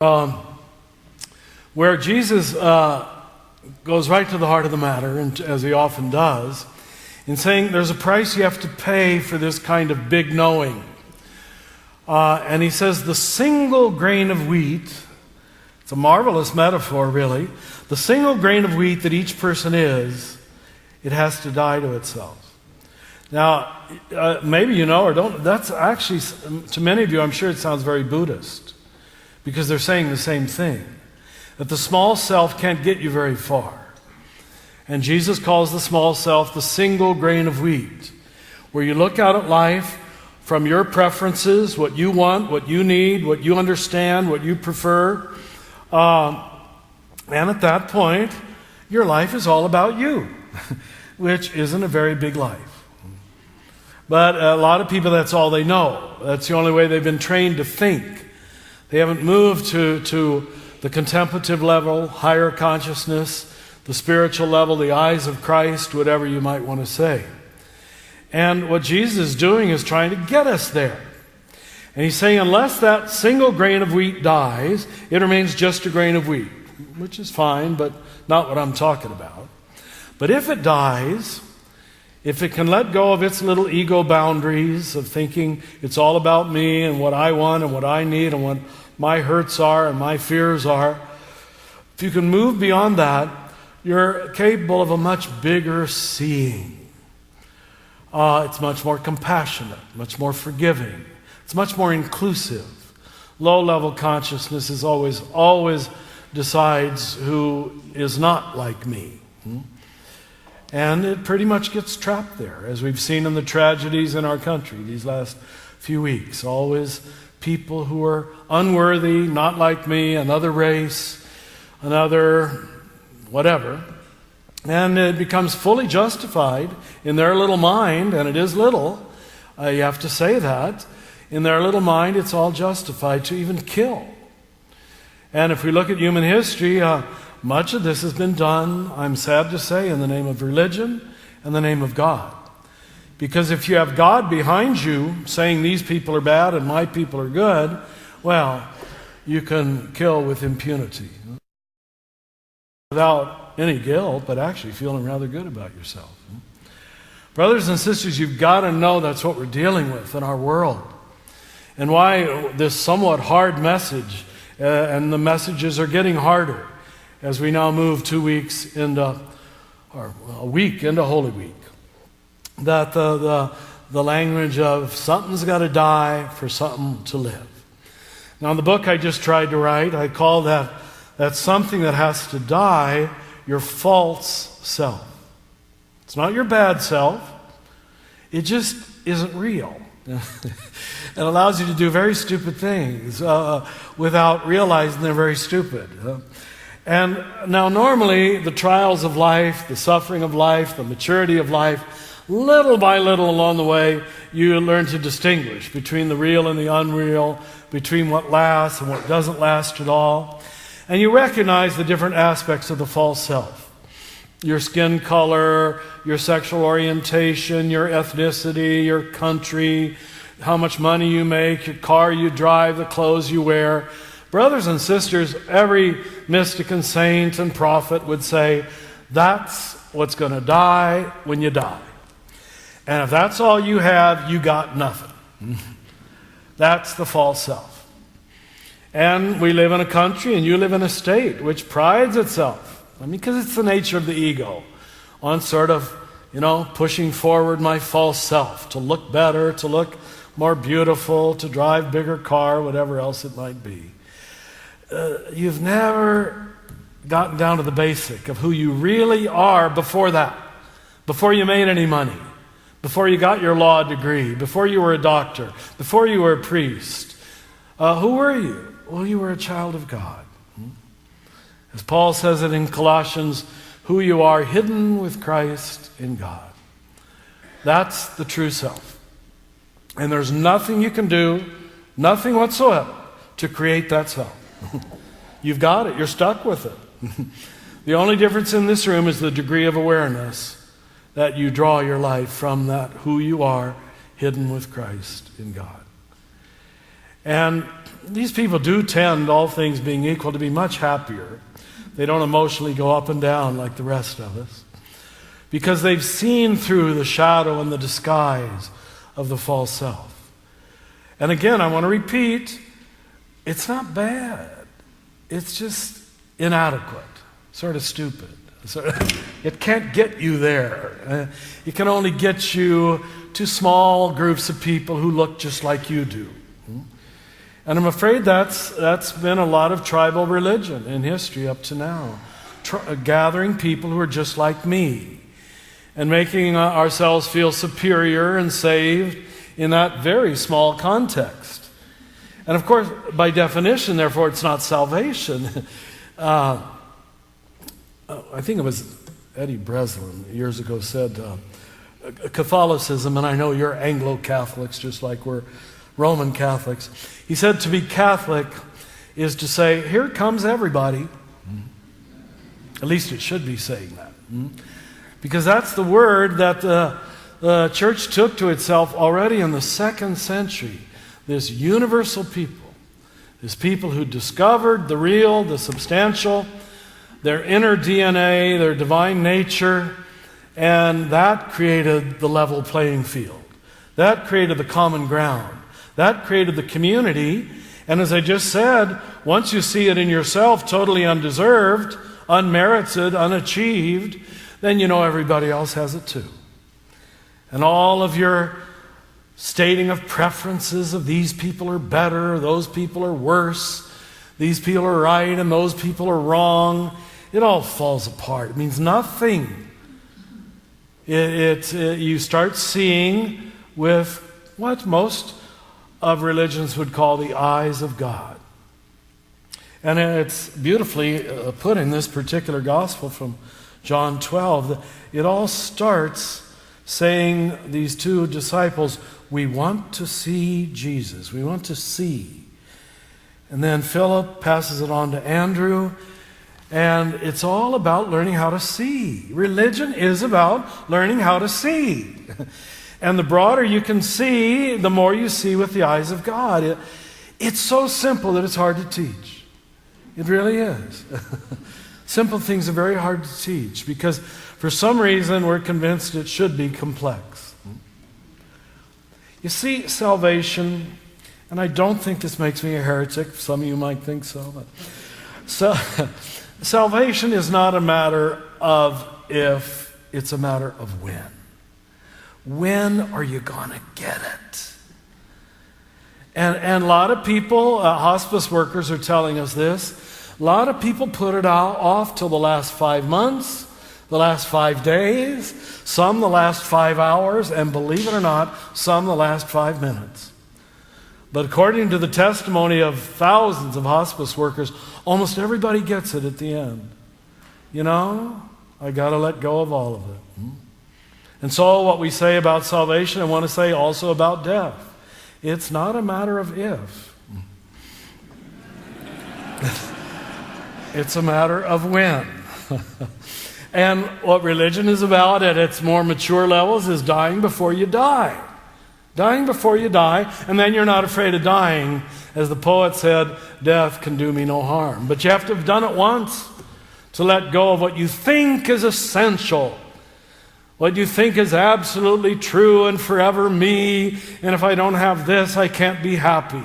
um, where Jesus goes right to the heart of the matter, and as he often does, in saying there's a price you have to pay for this kind of big knowing. And he says the single grain of wheat, it's a marvelous metaphor really, the single grain of wheat that each person is, it has to die to itself. Now, maybe you know or don't, that's actually, to many of you, I'm sure it sounds very Buddhist, because they're saying the same thing, that the small self can't get you very far. And Jesus calls the small self the single grain of wheat, where you look out at life from your preferences, what you want, what you need, what you understand, what you prefer. And at that point, your life is all about you, which isn't a very big life. But a lot of people, that's all they know. That's the only way they've been trained to think. They haven't moved to the contemplative level, higher consciousness, the spiritual level, the eyes of Christ, whatever you might want to say. And what Jesus is doing is trying to get us there. And he's saying unless that single grain of wheat dies, it remains just a grain of wheat, which is fine, but not what I'm talking about. But if it dies, if it can let go of its little ego boundaries of thinking it's all about me and what I want and what I need and what my hurts are and my fears are, if you can move beyond that, you're capable of a much bigger seeing. It's much more compassionate, much more forgiving. It's much more inclusive. Low-level consciousness is always decides who is not like me. And it pretty much gets trapped there, as we've seen in the tragedies in our country these last few weeks. Always people who are unworthy, not like me, another race, another whatever. And it becomes fully justified in their little mind, and it is little, you have to say that. In their little mind, it's all justified to even kill. And if we look at human history, much of this has been done, I'm sad to say, in the name of religion and the name of God. Because if you have God behind you saying these people are bad and my people are good, well, you can kill with impunity. Without any guilt, but actually feeling rather good about yourself. Brothers and sisters, you've got to know that's what we're dealing with in our world. And why this somewhat hard message, and the messages are getting harder as we now move 2 weeks into, or a week into Holy Week. That the language of something's got to die for something to live. Now in the book I just tried to write, I call that something that has to die, your false self. It's not your bad self. It just isn't real. It allows you to do very stupid things without realizing they're very stupid. And now normally the trials of life, the suffering of life, the maturity of life, little by little along the way, you learn to distinguish between the real and the unreal, between what lasts and what doesn't last at all. And you recognize the different aspects of the false self. Your skin color, your sexual orientation, your ethnicity, your country, how much money you make, your car you drive, the clothes you wear. Brothers and sisters, every mystic and saint and prophet would say, that's what's going to die when you die. And if that's all you have, you got nothing. That's the false self. And we live in a country and you live in a state which prides itself, because it's the nature of the ego, on sort of, pushing forward my false self to look better, to look more beautiful, to drive bigger car, whatever else it might be. You've never gotten down to the basic of who you really are before that, before you made any money, before you got your law degree, before you were a doctor, before you were a priest. Who were you? Well, you were a child of God. As Paul says it in Colossians, who you are hidden with Christ in God. That's the true self. And there's nothing you can do, nothing whatsoever, to create that self. You've got it. You're stuck with it. The only difference in this room is the degree of awareness that you draw your life from that who you are hidden with Christ in God. And these people do tend, all things being equal, to be much happier. They don't emotionally go up and down like the rest of us, because they've seen through the shadow and the disguise of the false self. And again, I want to repeat, it's not bad. It's just inadequate, sort of stupid. It can't get you there. It can only get you to small groups of people who look just like you do. And I'm afraid that's been a lot of tribal religion in history up to now. Gathering people who are just like me and making ourselves feel superior and saved in that very small context. And of course, by definition, therefore, it's not salvation. I think it was Eddie Breslin years ago said, Catholicism, and I know you're Anglo-Catholics just like we're Roman Catholics. He said to be Catholic is to say, here comes everybody. At least it should be saying that. Because that's the word that the church took to itself already in the 2nd century. This universal people. This people who discovered the real, the substantial, their inner DNA, their divine nature, and that created the level playing field. That created the common ground. That created the community. And as I just said, once you see it in yourself, totally undeserved, unmerited, unachieved, then you know everybody else has it too. And all of your stating of preferences of these people are better, those people are worse, these people are right and those people are wrong, it all falls apart. It means nothing. You start seeing with what most of religions would call the eyes of God. And it's beautifully put in this particular gospel from John 12. It all starts saying, these two disciples, we want to see Jesus. We want to see. And then Philip passes it on to Andrew. And it's all about learning how to see. Religion is about learning how to see. And the broader you can see, the more you see with the eyes of God. It's so simple that it's hard to teach. It really is. Simple things are very hard to teach because for some reason we're convinced it should be complex. You see, salvation, and I don't think this makes me a heretic. Some of you might think so. But salvation is not a matter of if, it's a matter of when. When are you going to get it? And a lot of people, hospice workers are telling us this, a lot of people put it off till the last 5 months, the last 5 days, some the last 5 hours, and believe it or not, some the last 5 minutes. But according to the testimony of thousands of hospice workers, almost everybody gets it at the end. You know, I got to let go of all of it. And so what we say about salvation, I want to say also about death. It's not a matter of if. It's a matter of when. And what religion is about at its more mature levels is dying before you die. Dying before you die, and then you're not afraid of dying. As the poet said, death can do me no harm. But you have to have done it once to let go of what you think is essential. What you think is absolutely true and forever me, and if I don't have this, I can't be happy.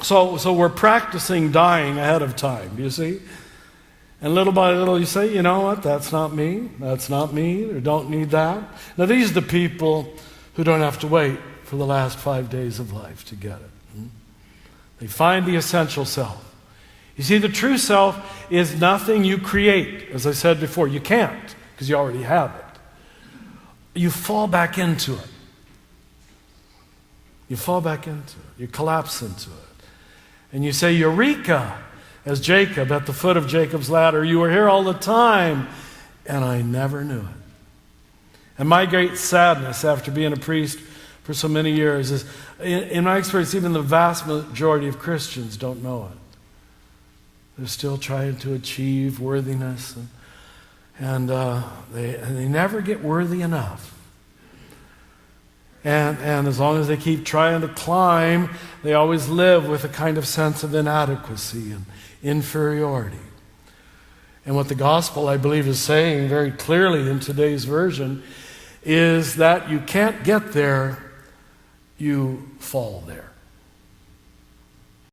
So we're practicing dying ahead of time, you see? And little by little you say, you know what, that's not me, or don't need that. Now these are the people who don't have to wait for the last 5 days of life to get it. They find the essential self. You see, the true self is nothing you create. As I said before, you can't, because you already have it. You fall back into it. You fall back into it. You collapse into it. And you say, Eureka, as Jacob at the foot of Jacob's ladder. You were here all the time, and I never knew it. And my great sadness after being a priest for so many years is, in my experience, even the vast majority of Christians don't know it. They're still trying to achieve worthiness, and they never get worthy enough. And as long as they keep trying to climb, they always live with a kind of sense of inadequacy and inferiority. And what the gospel, I believe, is saying very clearly in today's version is that you can't get there, you fall there.